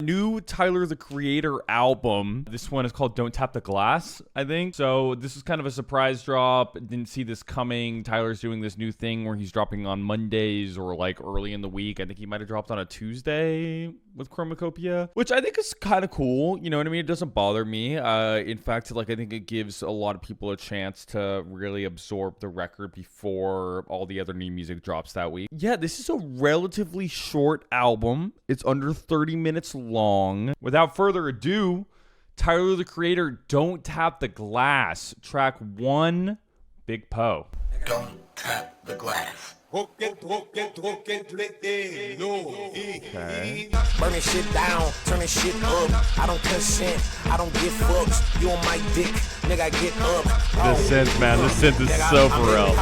new Tyler, the Creator album. This one is called Don't Tap the Glass, I think. So this is kind of a surprise drop. Didn't see this coming. Tyler's doing this new thing where he's dropping on Mondays or like early in the week. I think he might have dropped on a Tuesday with Chromacopia, which I think is kind of cool. You know what I mean? It doesn't bother me. In fact, like I think it gives a lot of people a chance to really absorb the record before all the other new music drops that week. Yeah, this is a relatively short album. It's under 30 minutes long. Without further ado, Tyler, the Creator, Don't Tap the Glass. Track 1, Big Poe. Don't tap the glass. Okay. Burning shit down, turning shit up. I don't consent, I don't give fucks. You on my dick, nigga, get up. This synth, man, this synth is so for real.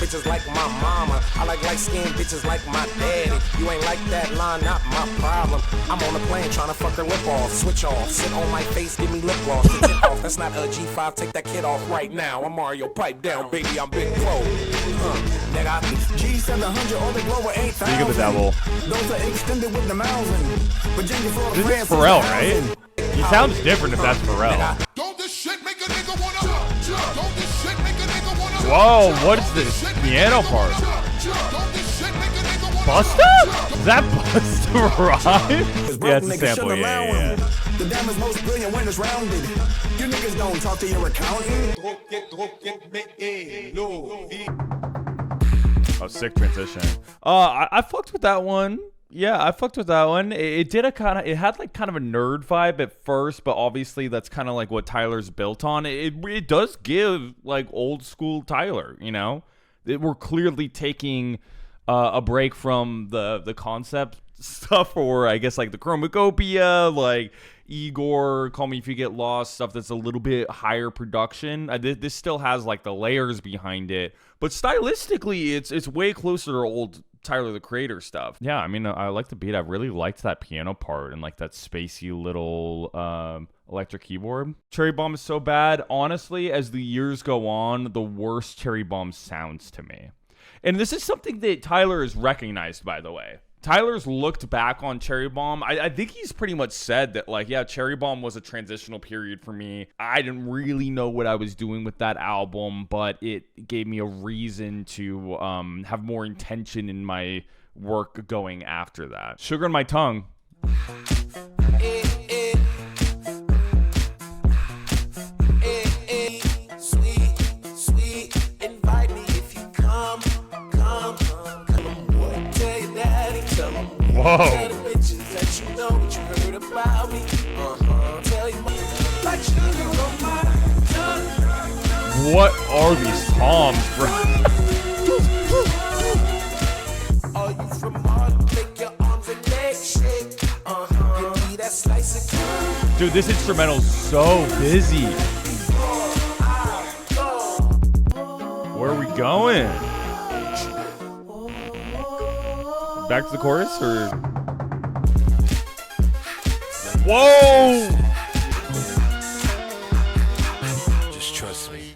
Bitches like my mama. I like light skinned bitches like my daddy. You ain't like that line, not my problem. I'm on a plane trying to fuck her lip off. Switch off, sit on my face, give me lip gloss. Take it off, that's not a G5, take that kid off right now. I'm Mario, pipe down, baby, I'm Big Poe. Nigga, G700 on the global 8,000. Speak of the devil. Those are extended with the Mountain. Virginia, Florida, This is Pharrell, right? He sounds different if that's Pharrell. Don't this shit make a nigga wanna jump? Don't this shit make a nigga wanna Whoa, what is this piano part? Don't this shit make a nigga wanna Busta? Is that Busta Rhymes? Yeah, it's a sample, yeah. The diamond's most brilliant when it's rounded. You niggas don't talk to your accountant. Oh, sick transition. I fucked with that one. Yeah, I fucked with that one. It did it had like kind of a nerd vibe at first, but obviously that's kind of like what Tyler's built on. It does give like old school Tyler, you know? We're clearly taking a break from the concept stuff, or I guess like the Chromacopia, like Igor, Call Me If You Get Lost, stuff that's a little bit higher production. This still has like the layers behind it, but stylistically it's way closer to old Tyler, the Creator stuff. Yeah, I mean, I like the beat. I really liked that piano part and like that spacey little electric keyboard. Cherry Bomb is so bad. Honestly, as the years go on, the worse Cherry Bomb sounds to me. And this is something that Tyler has recognized, by the way. Tyler's looked back on Cherry Bomb. I think he's pretty much said that, like, yeah, Cherry Bomb was a transitional period for me. I didn't really know what I was doing with that album, but it gave me a reason to have more intention in my work going after that. Sugar in My Tongue. Whoa. What are these toms, bro? Dude, this instrumental's so busy. Where are we going? Back to the chorus, or? Whoa! Just trust me.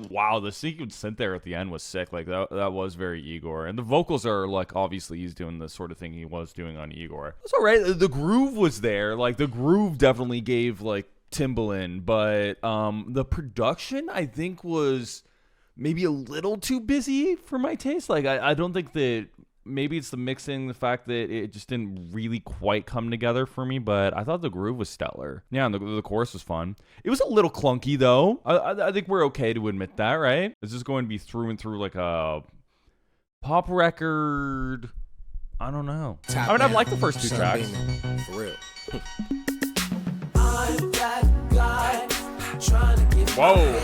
Wow, the sequence synth there at the end was sick. Like that was very Igor, and the vocals are like obviously he's doing the sort of thing he was doing on Igor. That's all right. The groove was there. Like the groove definitely gave like Timbaland, but the production I think was maybe a little too busy for my taste. Like I don't think that. Maybe it's the mixing, the fact that it just didn't really quite come together for me, but I thought the groove was stellar. Yeah, and the chorus was fun. It was a little clunky, though. I think we're okay to admit that, right? Is this going to be through and through like a pop record? I don't know. I mean, I've liked the first two tracks. For real. Whoa.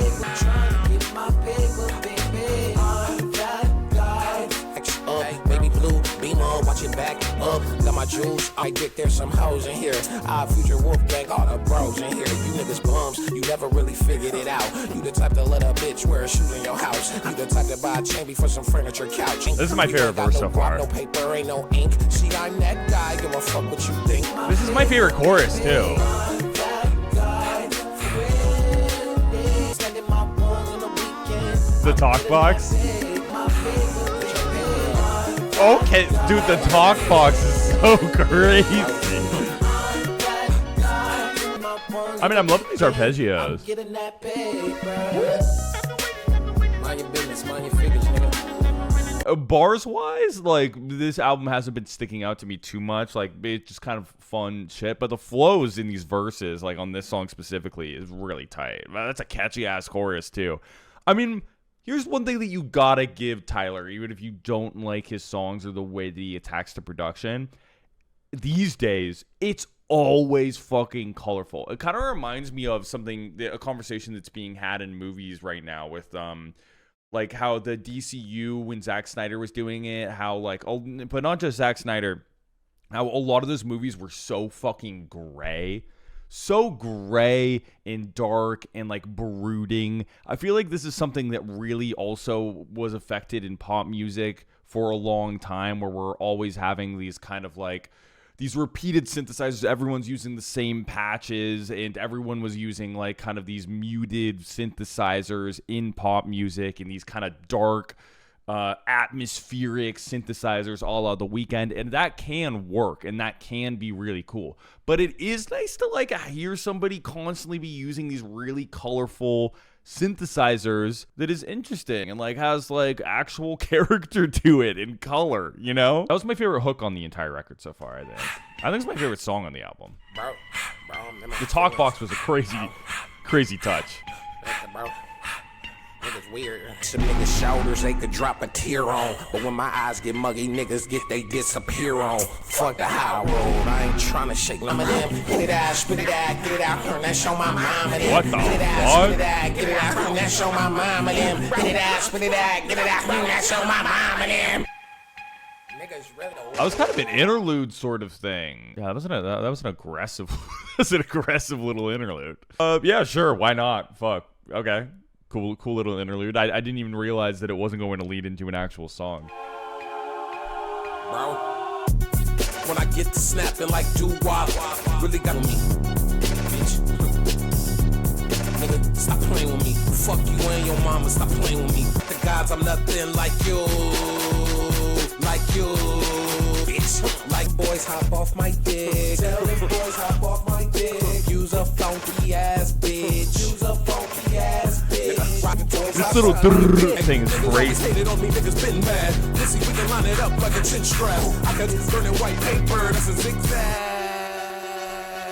Watch it back up, got my jewels. I get there some hoes in here. Future wolf gang, all the bros in here. You niggas bums, you never really figured it out. You the type to let a bitch wear a shoe in your house. You the type to buy a chain for some furniture couch. This is my favorite verse so far. No paper, ain't no ink. See, I'm that guy, give a fuck what you think. This is my favorite chorus too. The talk box. Okay, dude, the talk box is so crazy. I mean, I'm loving these arpeggios. Getting that paper. Mind your business, mind your figures, nigga. Bars wise, like, this album hasn't been sticking out to me too much. Like, it's just kind of fun shit. But the flows in these verses, like on this song specifically, is really tight. That's a catchy ass chorus too. I mean, here's one thing that you gotta give Tyler, even if you don't like his songs or the way that he attacks the production. These days, it's always fucking colorful. It kind of reminds me of a conversation that's being had in movies right now with like how the DCU when Zack Snyder was doing it, how like, but not just Zack Snyder, how a lot of those movies were so fucking gray and dark and like brooding. I feel like this is something that really also was affected in pop music for a long time, where we're always having these kind of like these repeated synthesizers. Everyone's using the same patches, and everyone was using like kind of these muted synthesizers in pop music and these kind of dark, atmospheric synthesizers all out The Weeknd, and that can work and that can be really cool. But it is nice to like hear somebody constantly be using these really colorful synthesizers that is interesting and like has like actual character to it in color, you know? That was my favorite hook on the entire record so far, I think it's my favorite song on the album. The talk box was a crazy touch. Bro. Niggas weird. Some niggas' shoulders they could drop a tear on, but when my eyes get muggy, niggas get they disappear on. Fuck the high road, I ain't tryna shake none of them. Get it out, spit it out, get it out, turn that show my mama them. What the Get it out, spit it fuck? out, get it out, turn that show my mama them. Get it out, spit it out, get it out, turn that show my mama them. Niggas ready to That was kind of an interlude sort of thing. Yeah, that was an aggressive that's an aggressive little interlude. Yeah, sure, why not? Fuck. Okay. Cool little interlude. I didn't even realize that it wasn't going to lead into an actual song. bro. When I get to snapping like doo-wop, really got me, bitch. Nigga, stop playing with me. Fuck you and your mama, stop playing with me. The gods, I'm nothing like you, bitch. Like boys, hop off my dick. Tell them boys, hop off my dick. Use a funky ass bitch. Use a funky ass bitch. This little thing is crazy. Hated on me, niggas been mad. Let's see, we can line it up like a chin strap. I got this burning white paper, that's a zigzag.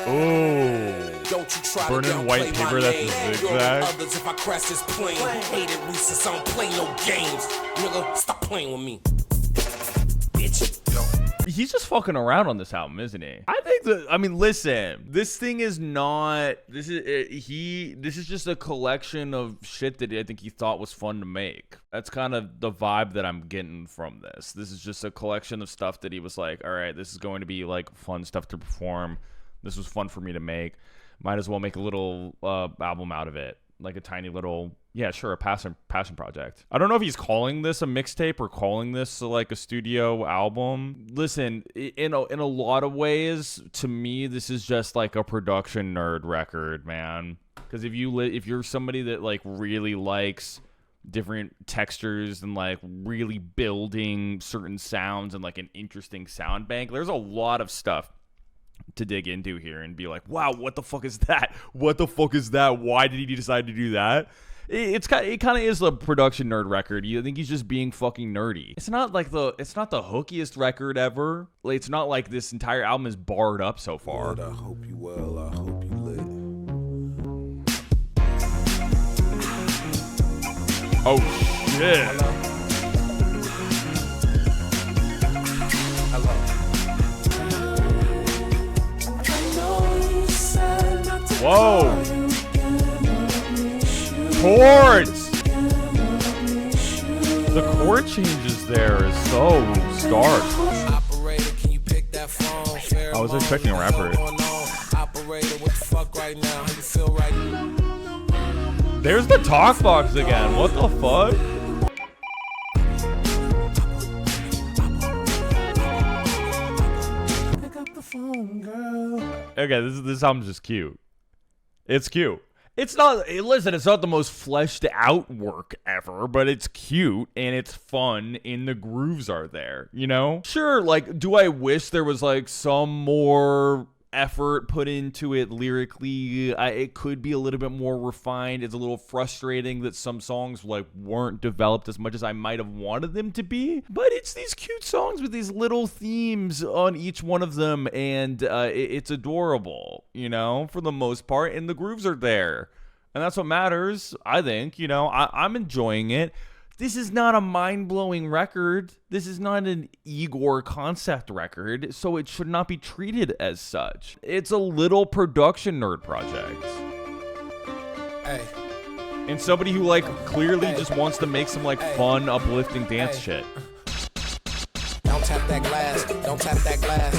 Oh. Don't you try Burning to white downplay paper, my that's a name. zigzag. You're on others if I crash this plane. Hated Reese's, I don't play no games. Nigga, stop playing with me. Bitch. He's just fucking around on this album, isn't he? I think that, I mean, listen, this thing is not, this is just a collection of shit that I think he thought was fun to make. That's kind of the vibe that I'm getting from this. This is just a collection of stuff that he was like, all right, this is going to be like fun stuff to perform. This was fun for me to make. Might as well make a little album out of it. Like a tiny little, yeah, sure, a passion project. I don't know if he's calling this a mixtape or calling this like a studio album. Listen, in a lot of ways, to me, this is just like a production nerd record, man. Because if you're somebody that like really likes different textures and like really building certain sounds and like an interesting sound bank, there's a lot of stuff to dig into here and be like, wow, what the fuck is that? What the fuck is that? Why did he decide to do that? It kind of is a production nerd record. I think he's just being fucking nerdy. It's not the hookiest record ever. Like, it's not like this entire album is barred up so far. Lord, I hope you well, I hope you lit. Oh shit. Hello. Whoa. Chords. The chord changes there is so stark. Operator, can you pick that phone? I was expecting a rapper. Operator, what the fuck right now? How you feel right now? There's the talk box again. What the fuck? Pick up the phone, girl. Okay, this album's just cute. It's cute. It's not, listen, it's not the most fleshed out work ever, but it's cute and it's fun and the grooves are there, you know? Sure, like, do I wish there was like some more effort put into it lyrically. It could be a little bit more refined. It's a little frustrating that some songs like weren't developed as much as I might have wanted them to be, but it's these cute songs with these little themes on each one of them, and it's adorable, you know, for the most part, and the grooves are there, and that's what matters, I think. You know, I'm enjoying it. This is not a mind-blowing record. This is not an Igor concept record, so it should not be treated as such. It's a little production nerd project. Hey. And somebody who, like, clearly just wants to make some, like, fun, uplifting dance shit. Don't tap that glass, don't tap that glass,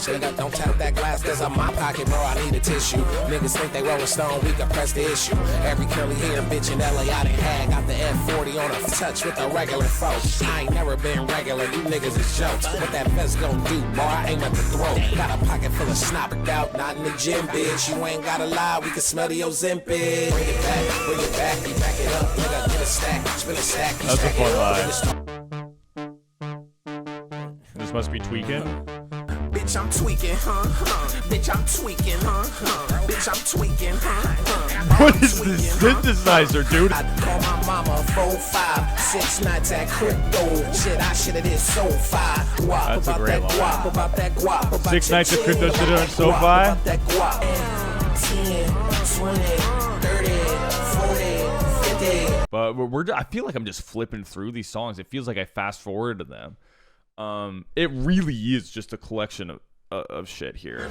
nigga, don't tap that glass, cause in my pocket, bro, I need a tissue. Niggas think they Rolling Stone, we can press the issue. Every curly hair bitch in LA I done had, got the F40 on a touch with the regular folks. I ain't never been regular, you niggas is jokes. What that vest gon' do, boy, I aim at the throat. Got a pocket full of snot, out, not in the gym, bitch. You ain't gotta lie, we can smell the Ozempic. Bring it back, we back it up, nigga, get a stack, spin a stack. That's a fun line. This must be tweaking. Bitch, I'm tweaking, Bitch, I'm tweaking, Bitch, I'm tweaking, What is this synthesizer, dude? I call my mama 4, 5, 6 nights at crypto. Shit, I shoulda did so fine. That's a great line. About that guap, about 6 nights at crypto should have done so fine. 10, 20, 30, 40, 50. But I feel like I'm just flipping through these songs. It feels like I fast forwarded them. It really is just a collection of shit here.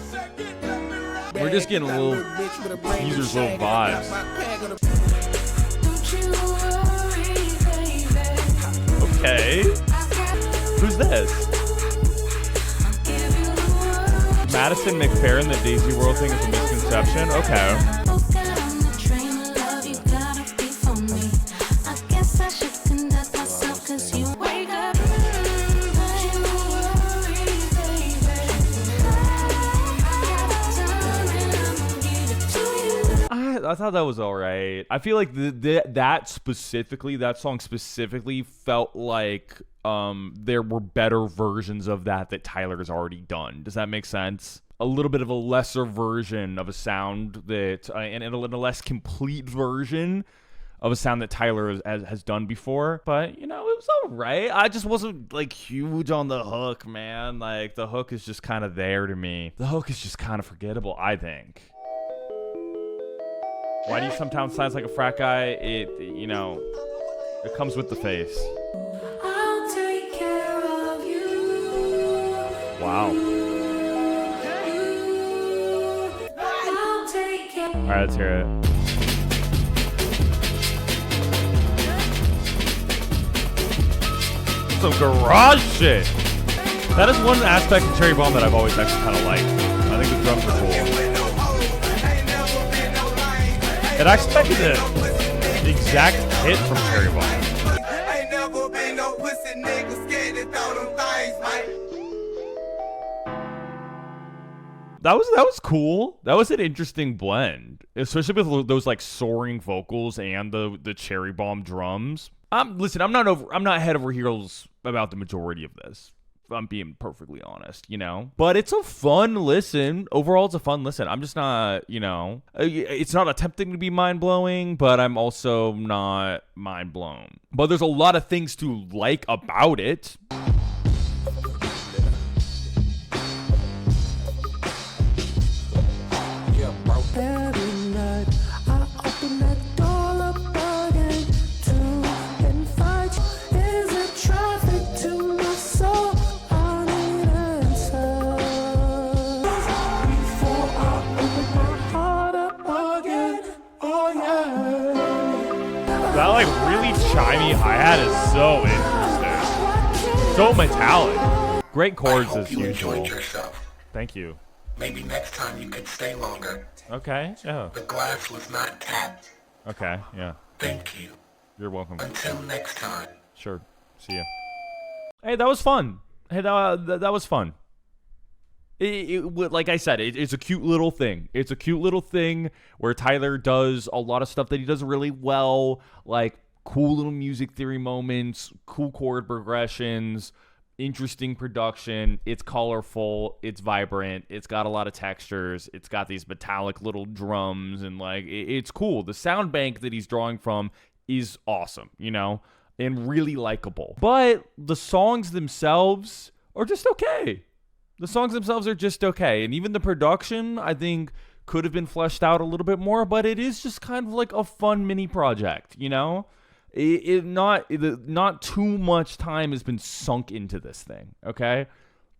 We're just getting a little teasers, little vibes. Okay. Who's this? Madison McFerrin, the Daisy World thing is a misconception? Okay. I thought that was all right. I feel like that song specifically felt like there were better versions of that Tyler's already done. Does that make sense? A little bit of a lesser version of a sound that, and a less complete version of a sound that Tyler has done before. But, you know, it was all right. I just wasn't, like, huge on the hook, man. Like, the hook is just kind of there to me. The hook is just kind of forgettable, I think. Why do you sometimes sound like a frat guy? You know, it comes with the face. I'll take care of you. Wow. I'll take care. All right, let's hear it. Some garage shit. That is one aspect of Cherry Bomb that I've always actually kind of liked. I think the drums are cool. And I expected the exact hit from Cherry Bomb. Ain't never been no pussy nigga scared to throw them things, That was cool. That was an interesting blend, especially with those like soaring vocals and the Cherry Bomb drums. Listen, I'm not head over heels about the majority of this. If I'm being perfectly honest, you know, but it's a fun listen. Overall, it's a fun listen. I'm just not, you know, it's not attempting to be mind blowing, but I'm also not mind blown. But there's a lot of things to like about it. Every night I open that door up again to invite you. Is it traffic to my soul? I need answers before I open my heart up again. Oh yeah. That like really chimey hi-hat is so interesting. So metallic. Great chords as usual. Yourself. Thank you. Maybe next time you could stay longer. Okay. Yeah. The glass was not tapped. Okay. Yeah. Thank you. You're welcome. Until next time. Sure. See ya. Hey, that was fun. Hey, that was fun. Like I said, it's a cute little thing. It's a cute little thing where Tyler does a lot of stuff that he does really well, like cool little music theory moments, cool chord progressions, interesting production. It's colorful. It's vibrant. It's got a lot of textures. It's got these metallic little drums, and like it's cool. The sound bank that he's drawing from is awesome, you know, and really likable. But the songs themselves are just okay. The songs themselves are just okay. And even the production, I think, could have been fleshed out a little bit more, but it is just kind of like a fun mini project, you know? Not too much time has been sunk into this thing, okay?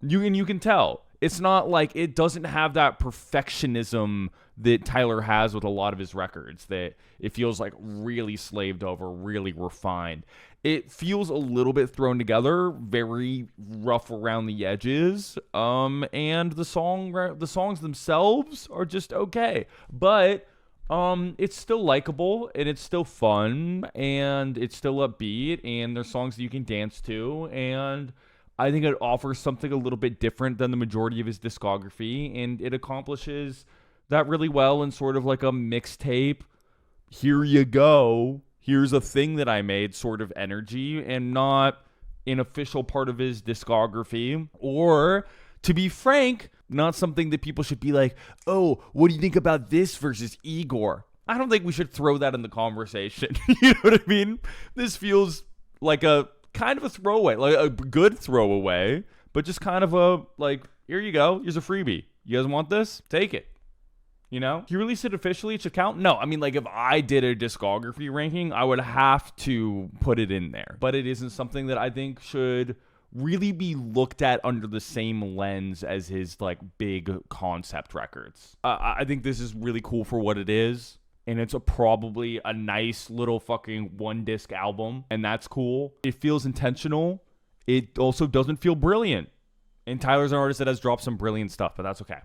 You can tell. It's not like it doesn't have that perfectionism that Tyler has with a lot of his records, that it feels like really slaved over, really refined. It feels a little bit thrown together, very rough around the edges. And the songs themselves are just okay. But it's still likable, and it's still fun, and it's still upbeat, and there's songs that you can dance to, and I think it offers something a little bit different than the majority of his discography, and it accomplishes that really well in sort of like a mixtape, here you go, here's a thing that I made sort of energy, and not an official part of his discography, or, to be frank, not something that people should be like, oh, what do you think about this versus Igor? I don't think we should throw that in the conversation. You know what I mean? This feels like a kind of a throwaway, like a good throwaway, but just kind of a, like, here you go, here's a freebie. You guys want this? Take it. You know? He released it officially, it should count? No, I mean, like, if I did a discography ranking, I would have to put it in there. But it isn't something that I think should really be looked at under the same lens as his, like, big concept records. I think this is really cool for what it is. And it's probably a nice little fucking one-disc album. And that's cool. It feels intentional. It also doesn't feel brilliant. And Tyler's an artist that has dropped some brilliant stuff, but that's okay.